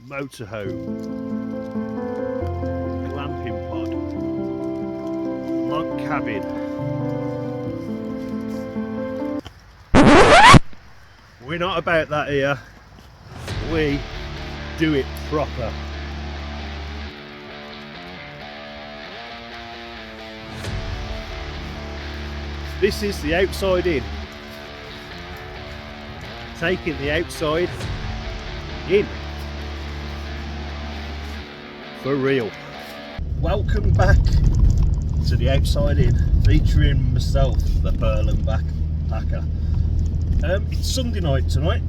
motorhome, glamping pod, log cabin. We're not about that here. We do it proper. This is the outside in. Taking the outside in. For real. Welcome back to the outside in, featuring myself, the Pearl and Backpacker. It's Sunday night tonight.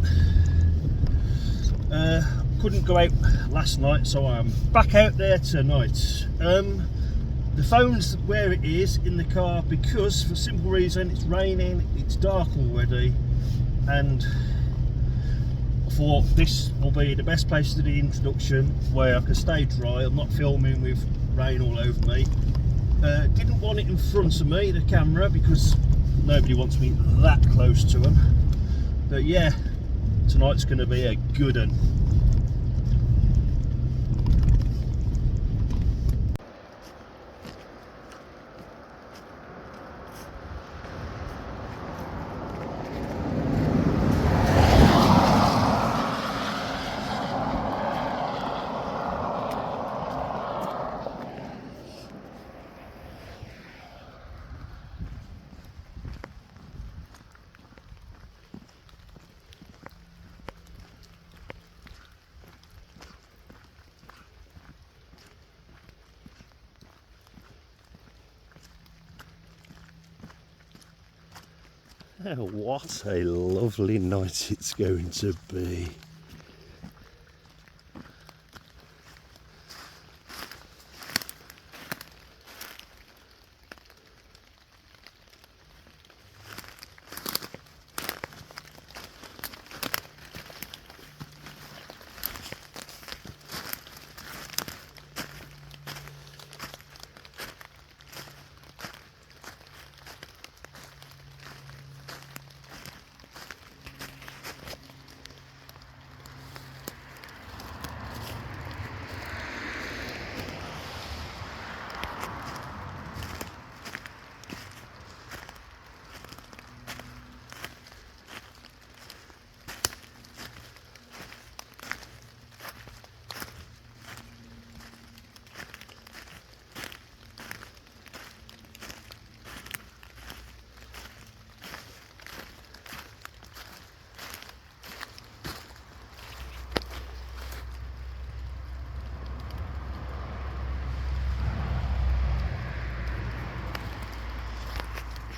Couldn't go out last night, so I'm back out there tonight. The phone's where it is in the car because, for a simple reason, it's raining, it's dark already, and I thought this will be the best place to do the introduction where I can stay dry. I'm not filming with rain all over me. Didn't want it in front of me, the camera, because nobody wants me that close to them. But yeah, tonight's going to be a good one. Oh, what a lovely night it's going to be.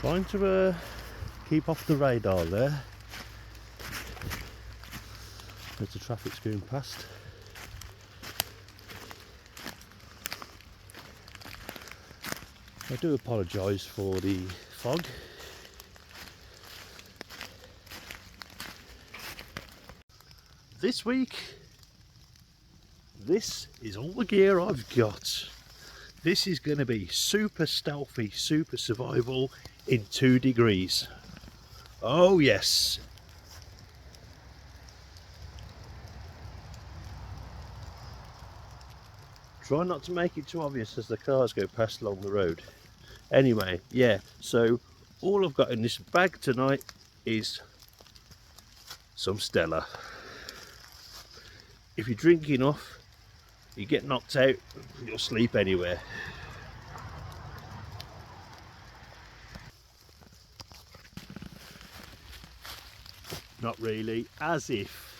Trying to keep off the radar there as the traffic's going past. I do apologise for the fog. This week, this is all the gear I've got. This is going to be super stealthy, super survival in 2 degrees. Oh yes. Try not to make it too obvious as the cars go past along the road. Anyway, yeah, so all I've got in this bag tonight is some Stella. If you drink enough, you get knocked out, you'll sleep anywhere. Not really, as if.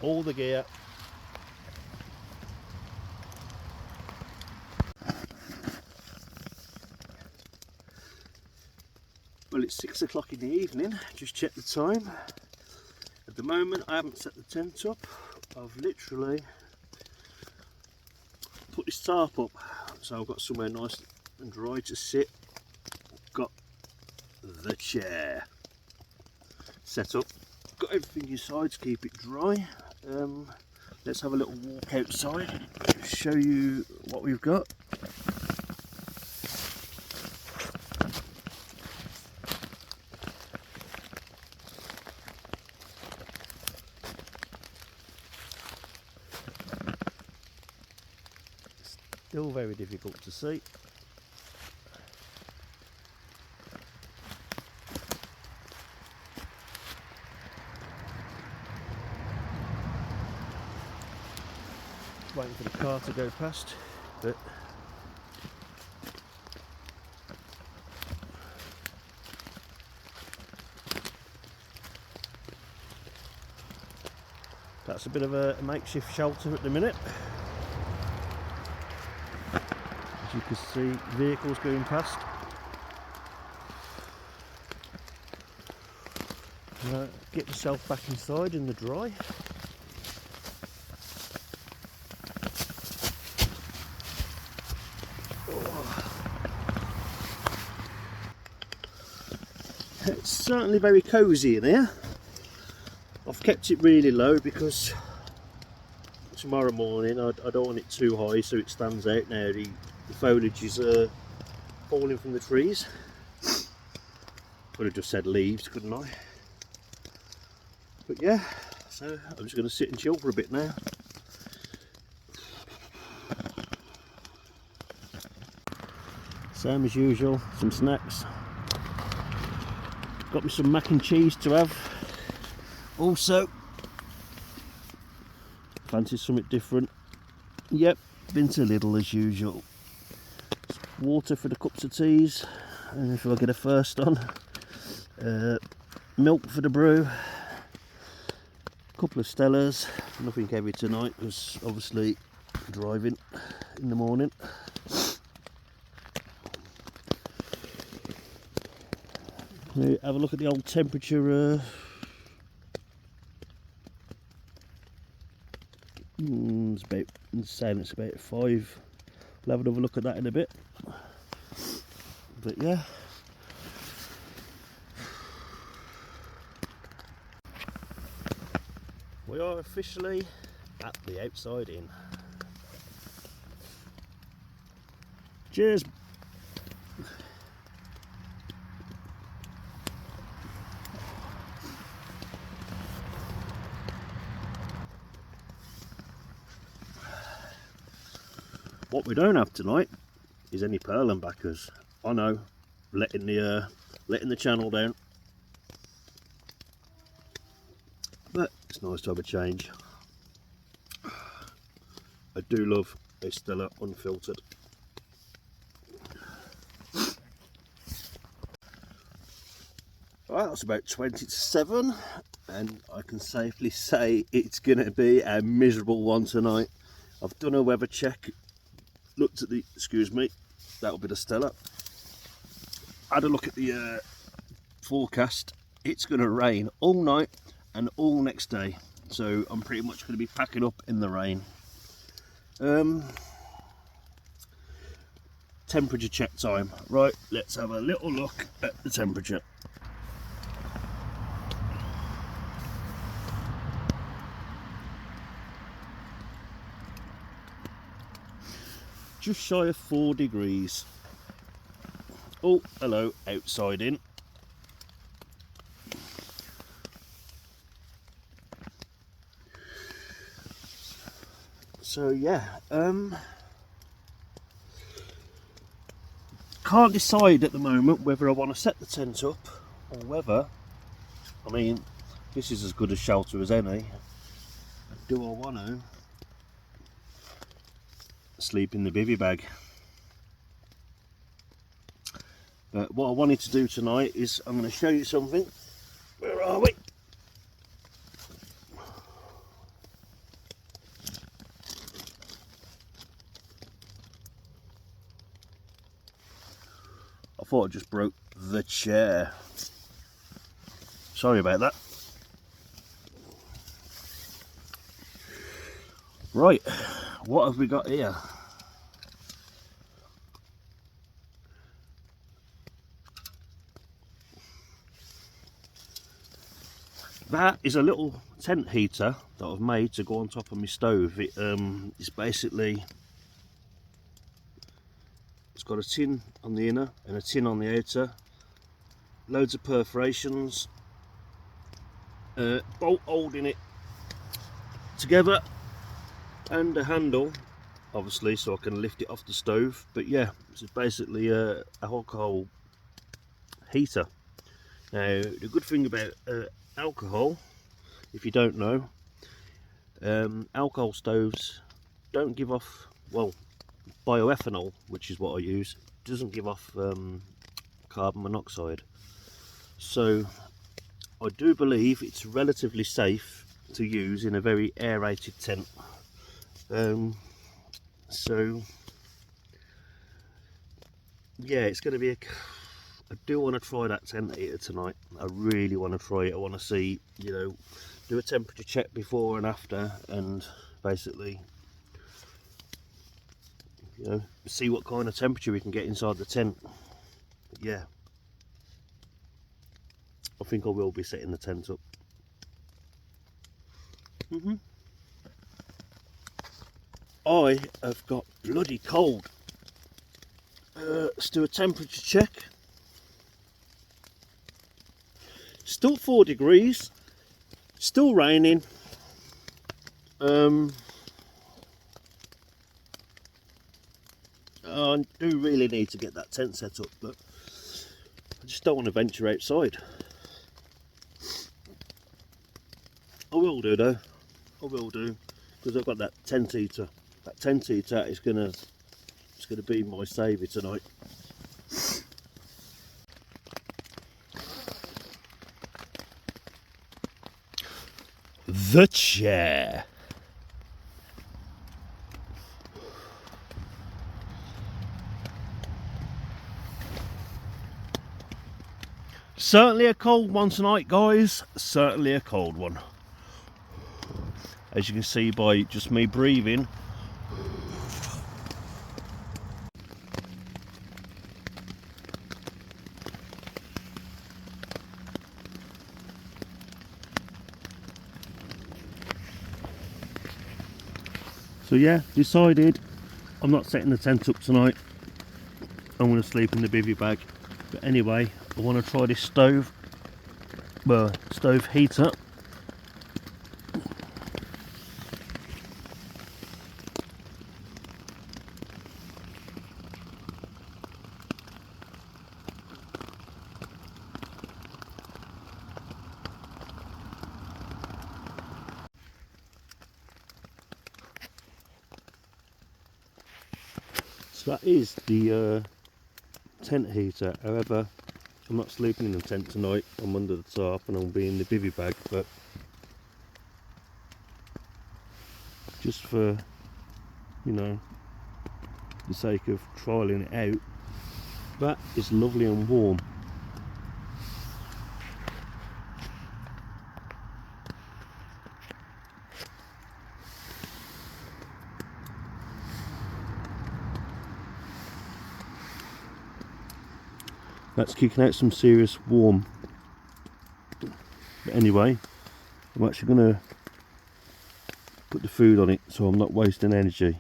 All the gear. Well, it's 6 o'clock in the evening, just check the time. At the moment I haven't set the tent up. I've literally put this tarp up, so I've got somewhere nice and dry to sit. Got the chair set up, got everything inside to keep it dry. Let's have a little walk outside, show you what we've got. still very difficult to see. Waiting for the car to go past, but that's a bit of a makeshift shelter at the minute. As you can see, vehicles going past. Get myself back inside in the dry. It's certainly very cosy in here. I've kept it really low because tomorrow morning I don't want it too high so it stands out. Now the foliage is falling from the trees. Could have just said leaves, couldn't I? But yeah, so I'm just going to sit and chill for a bit now. Same as usual, some snacks. Got me some mac and cheese to have. Also, fancy something different. Yep, been to Lidl as usual. Water for the cups of teas, and if I get a first on, milk for the brew. Couple of Stellas, nothing heavy tonight because obviously driving in the morning. Have a look at the old temperature. It's saying it's about 5. We'll have another look at that in a bit. But yeah. We are officially at the outside inn. Cheers. What we don't have tonight is any Perlenbackers. I know, letting the channel down. But it's nice to have a change. I do love a Stella unfiltered. Well, it's about 20 to 7 and I can safely say it's going to be a miserable one tonight. I've done a weather check, looked at the, excuse me, that'll be the Stella. Had a look at the forecast. It's going to rain all night and all next day, so I'm pretty much going to be packing up in the rain. Temperature check time. Right, let's have a little look at the temperature. Just shy of 4 degrees. Oh, hello, outside in. So yeah, can't decide at the moment whether I want to set the tent up or whether, I mean, this is as good a shelter as any. Do I want to sleep in the bivvy bag? But what I wanted to do tonight is I'm going to show you something. Where are we? I thought I just broke the chair. Sorry about that. Right, what have we got here? That is a little tent heater that I've made to go on top of my stove. It's basically, it's got a tin on the inner and a tin on the outer, loads of perforations, bolt holding it together, and a handle obviously, so I can lift it off the stove. But yeah, it's basically a alcohol heater. Now the good thing about alcohol, if you don't know, alcohol stoves don't give off, well, bioethanol, which is what I use, doesn't give off carbon monoxide. So I do believe it's relatively safe to use in a very aerated tent. So yeah, it's going to be I do want to try that tent heater tonight. I really want to try it. I want to see, you know, do a temperature check before and after, and basically, you know, see what kind of temperature we can get inside the tent. But yeah, I think I will be setting the tent up. I have got bloody cold. Let's do a temperature check. Still 4 degrees. Still raining. I do really need to get that tent set up, but I just don't want to venture outside. I will do though. I will do, because I've got that tent heater. That tent heater is gonna be my saviour tonight. The chair. Certainly a cold one tonight, guys. Certainly a cold one. As you can see by just me breathing. So yeah, decided I'm not setting the tent up tonight. I'm going to sleep in the bivvy bag. But anyway, I want to try this stove heater. So that is the tent heater. However, I'm not sleeping in the tent tonight. I'm under the tarp and I'll be in the bivvy bag, but just for, you know, the sake of trialing it out, that is lovely and warm. That's kicking out some serious warm. But anyway, I'm actually going to put the food on it so I'm not wasting energy.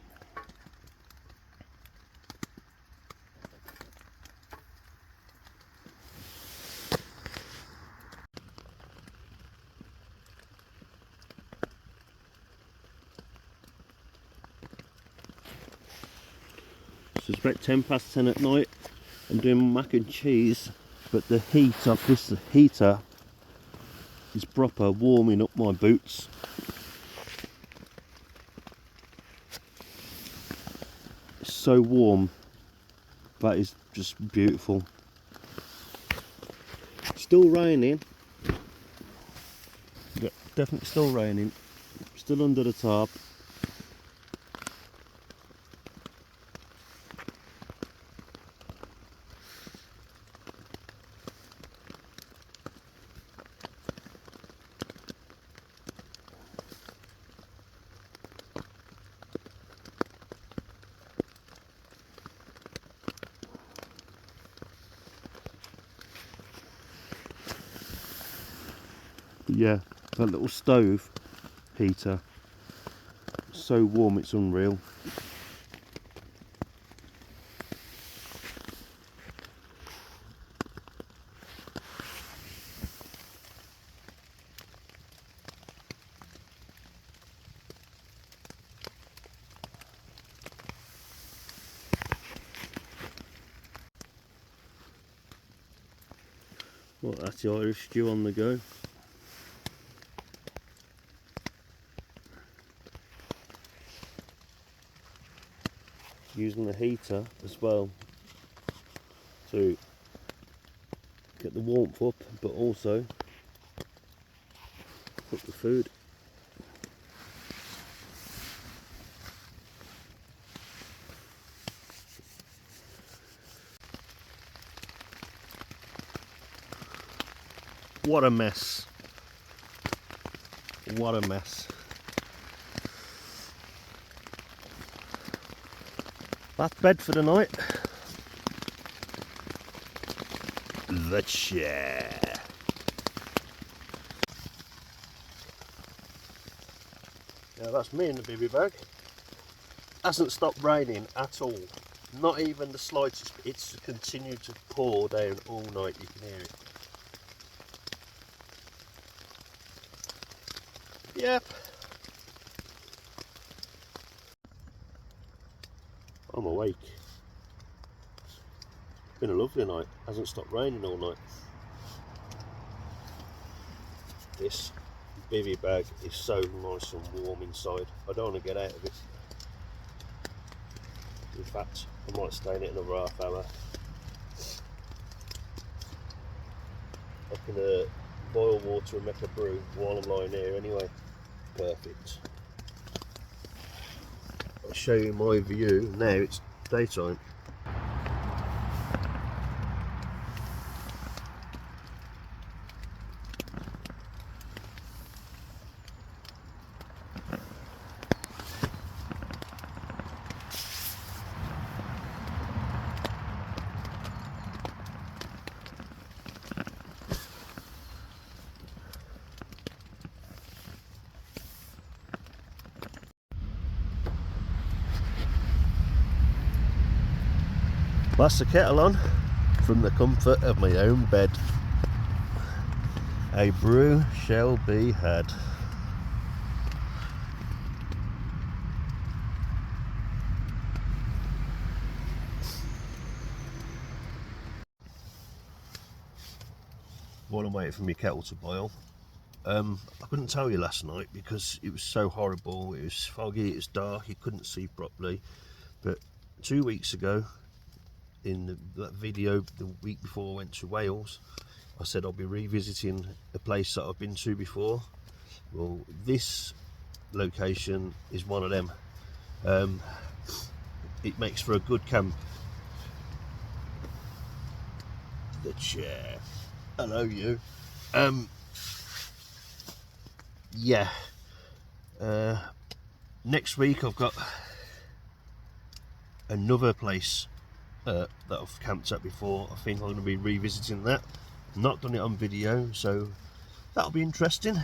So it's about 10 past 10 at night. I'm doing mac and cheese, but the heat of this heater is proper warming up my boots. It's so warm, that is just beautiful. Still raining. Yeah, definitely still raining. Still under the tarp. But yeah, that little stove heater, so warm it's unreal. Well, that's the Irish stew on the go. Using the heater as well to get the warmth up, but also cook the food. What a mess. What a mess. That's bed for the night. The chair. Now that's me in the bivvy bag. Hasn't stopped raining at all. Not even the slightest. It's continued to pour down all night. You can hear it. Yep. I'm awake. It's been a lovely night. Hasn't stopped raining all night. This bivvy bag is so nice and warm inside. I don't want to get out of it. In fact, I might stay in it another half hour. I can boil water and make a brew while I'm lying here anyway. Perfect. I'll show you my view now. It's daytime. That's the kettle on from the comfort of my own bed. A brew shall be had. While I'm waiting for my kettle to boil, I couldn't tell you last night because it was so horrible. It was foggy, it was dark, you couldn't see properly. But 2 weeks ago, in that video the week before I went to Wales, I said I'll be revisiting a place that I've been to before. Well, this location is one of them. It makes for a good camp. The chair. Hello you. Yeah. Next week I've got another place that I've camped at before. I think I'm going to be revisiting that. Not done it on video, so that'll be interesting.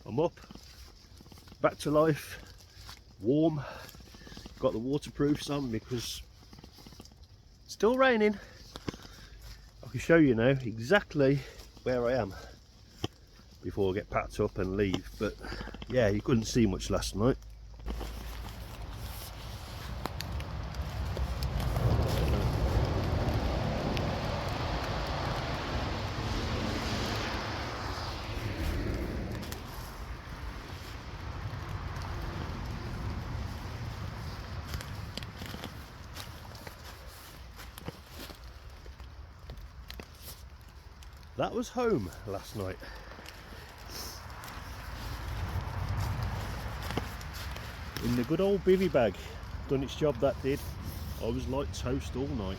I'm up, back to life, warm, got the waterproofs on because it's still raining. I can show you now exactly where I am before I get packed up and leave, but yeah, you couldn't see much last night. That was home last night. In the good old bivvy bag. Done its job, that did. I was like toast all night.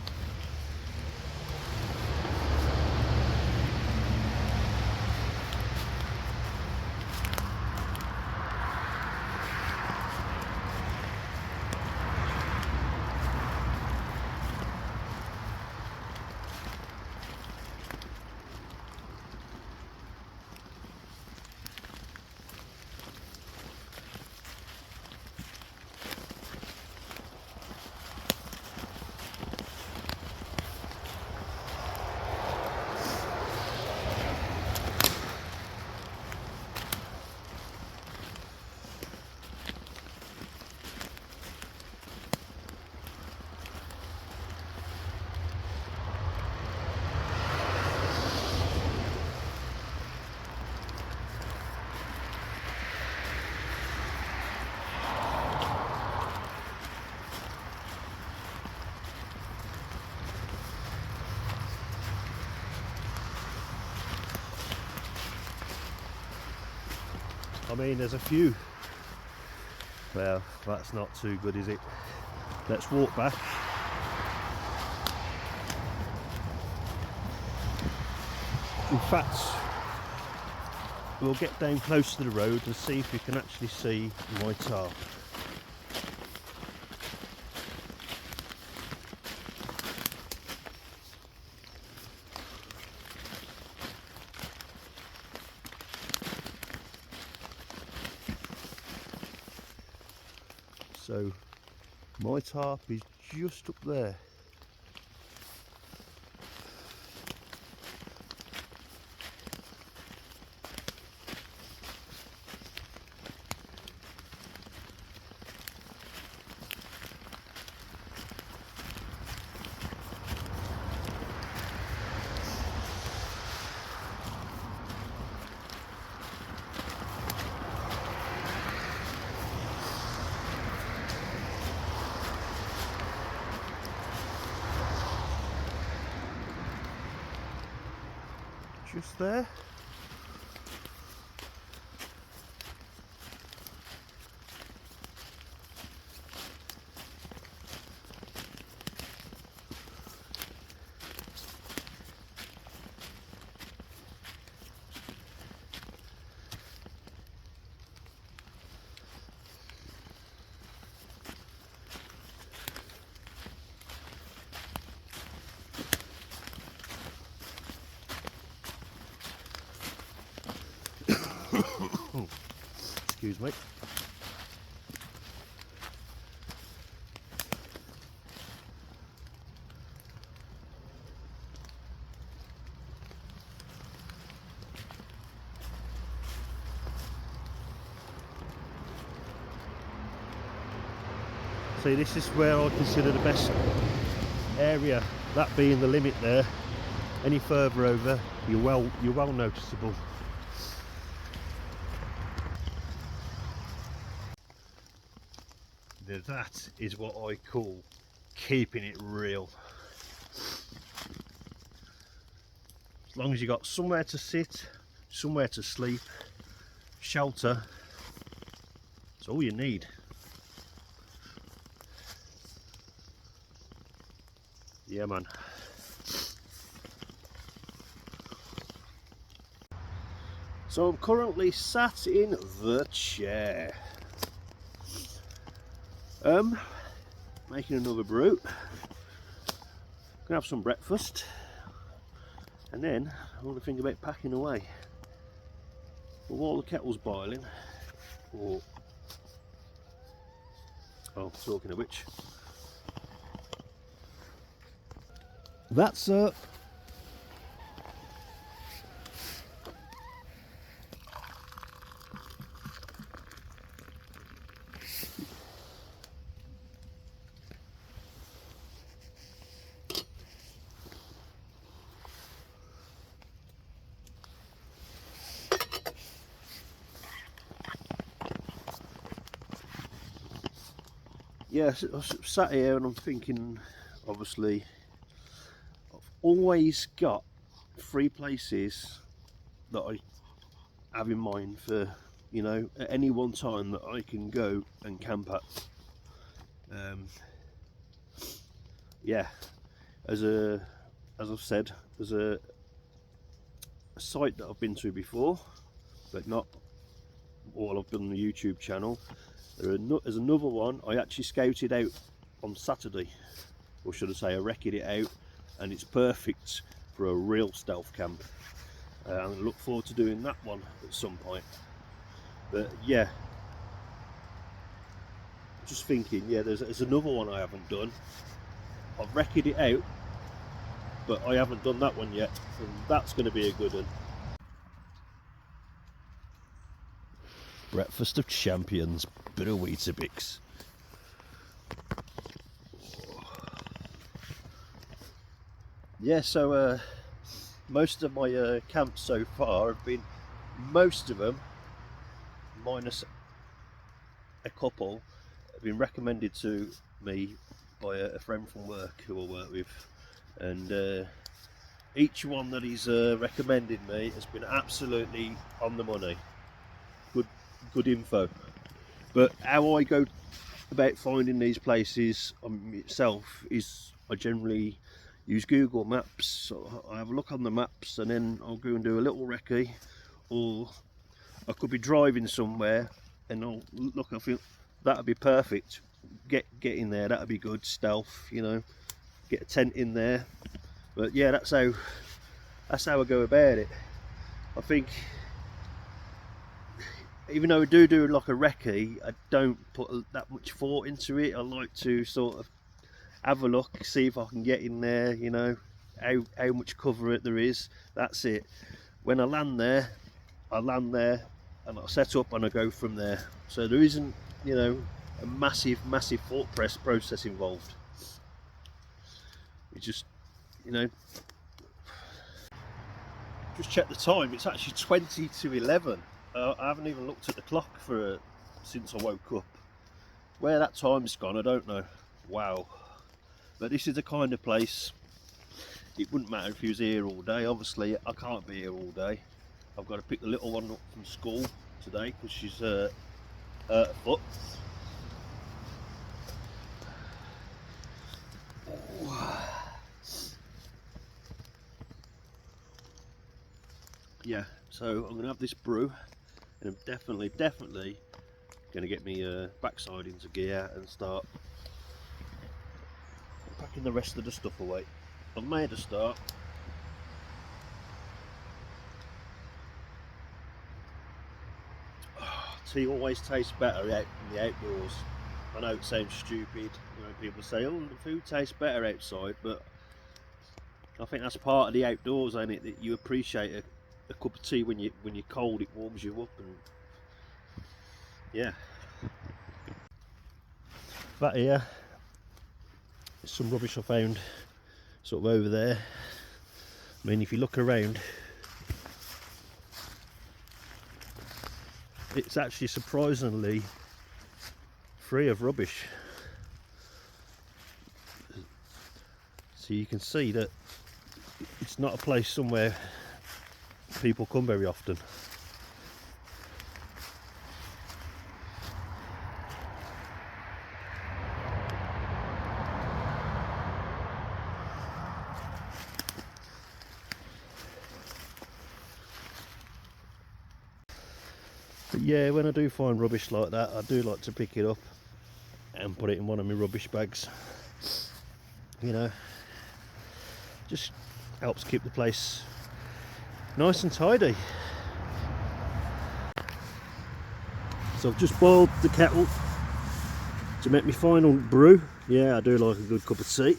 I mean, there's a few. Well, that's not too good, is it? Let's walk back. In fact, we'll get down close to the road and see if we can actually see my tarp. So my tarp is just up there. Just there. Excuse me. See, this is where I consider the best area, that being the limit there. Any further over, you're well noticeable. That is what I call keeping it real. As long as you got somewhere to sit, somewhere to sleep, shelter, that's all you need. Yeah, man. So I'm currently sat in the chair. Making another brew. Gonna have some breakfast, and then I'm gonna think about packing away. But while the kettle's boiling, oh, talking of which, that's yes, I sat here and I'm thinking, obviously, I've always got 3 places that I have in mind for, you know, at any one time that I can go and camp at. Yeah, as I've said, there's a site that I've been to before, but not all I've done on the YouTube channel. There's another one I actually scouted out on Saturday, or should I say I wrecked it out, and it's perfect for a real stealth camp. I'm going to look forward to doing that one at some point. But yeah, just thinking, yeah, there's another one I haven't done. I've wrecked it out, but I haven't done that one yet, and that's going to be a good one. Breakfast of champions, bit of Weetabix. Yeah, so most of my camps so far have been, most of them, minus a couple, have been recommended to me by a friend from work who I work with, and each one that he's recommended me has been absolutely on the money. good info. But how I go about finding these places itself is I generally use Google Maps. So I have a look on the maps and then I'll go and do a little recce, or I could be driving somewhere and I'll look, I think that'd be perfect. Get in there, that'd be good, stealth, you know, get a tent in there. But yeah, that's how I go about it. I think even though I do like a recce, I don't put that much thought into it. I like to sort of have a look, see if I can get in there, you know, how much cover there is. That's it. When I land there and I set up and I go from there. So there isn't, you know, a massive thought process involved. It's just, you know, just check the time. It's actually 20 to 11. I haven't even looked at the clock since I woke up. Where that time's gone, I don't know. Wow. But this is the kind of place, it wouldn't matter if he was here all day. Obviously I can't be here all day. I've got to pick the little one up from school today because she's hurt her foot. Yeah, so I'm going to have this brew and I'm definitely going to get me backside into gear and start packing the rest of the stuff away. I've made a start. Tea always tastes better out in the outdoors. I know it sounds stupid, you know, people say, oh, the food tastes better outside, but I think that's part of the outdoors, ain't it, that you appreciate a cup of tea when you're cold. It warms you up, and yeah. That here is some rubbish I found sort of over there. I mean, if you look around, it's actually surprisingly free of rubbish. So you can see that it's not a place somewhere people come very often. But yeah, when I do find rubbish like that, I do like to pick it up and put it in one of my rubbish bags. You know, just helps keep the place nice and tidy. So I've just boiled the kettle to make my final brew. Yeah, I do like a good cup of tea.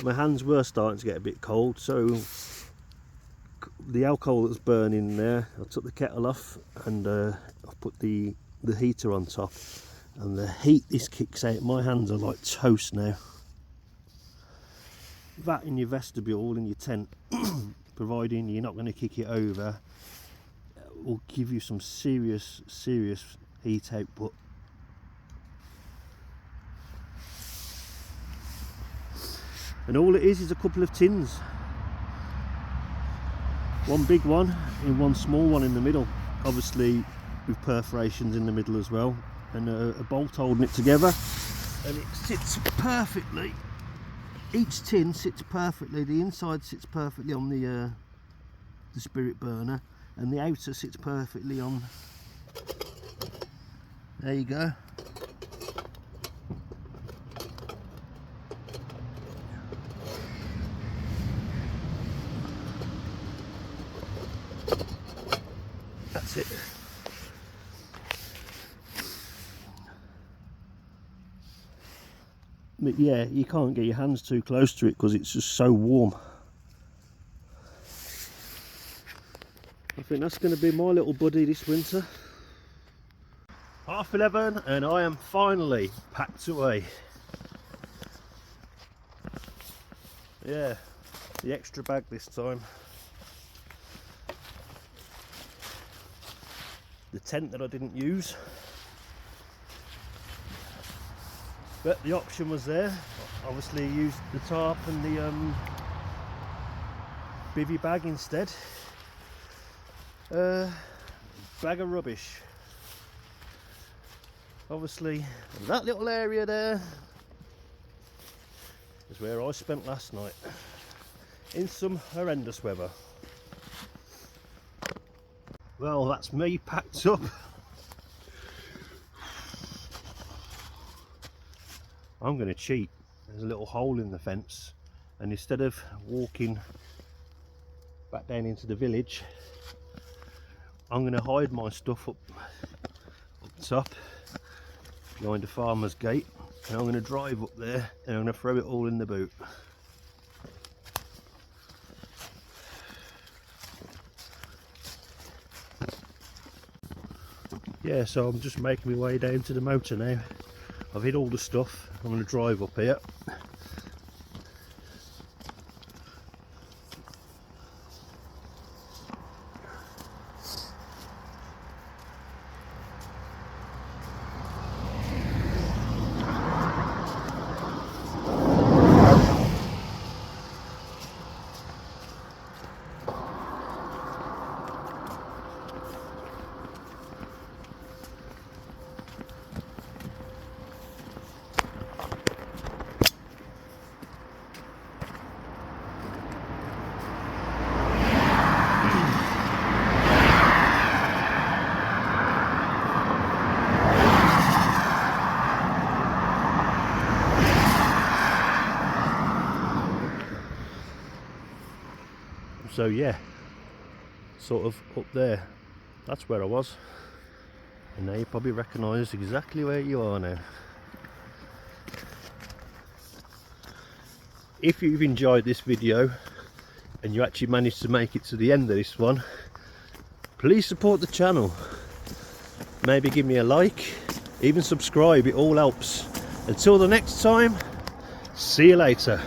My hands were starting to get a bit cold, so the alcohol that was burning there, I took the kettle off and I've put the heater on top, and the heat this kicks out, my hands are like toast now. That in your vestibule in your tent, providing you're not going to kick it over, will give you some serious heat output. And all it is a couple of tins. One big one and one small one in the middle, obviously with perforations in the middle as well, and a bolt holding it together, and it sits perfectly. Each tin sits perfectly. The inside sits perfectly on the spirit burner, and the outer sits perfectly on. There you go. That's it. But yeah, you can't get your hands too close to it because it's just so warm. I think that's going to be my little buddy this winter. 11:30 and I am finally packed away. Yeah, the extra bag this time. The tent that I didn't use, but the option was there. Obviously used the tarp and the bivvy bag instead. bag of rubbish. Obviously that little area there is where I spent last night in some horrendous weather. Well, that's me packed up. I'm going to cheat. There's a little hole in the fence, and instead of walking back down into the village, I'm going to hide my stuff up top behind the farmer's gate, and I'm going to drive up there and I'm going to throw it all in the boot. Yeah, so I'm just making my way down to the motor now. I've hid all the stuff. I'm going to drive up here. So yeah, sort of up there, that's where I was, and now you probably recognise exactly where you are now. If you've enjoyed this video and you actually managed to make it to the end of this one, please support the channel. Maybe give me a like, even subscribe, it all helps. Until the next time, see you later.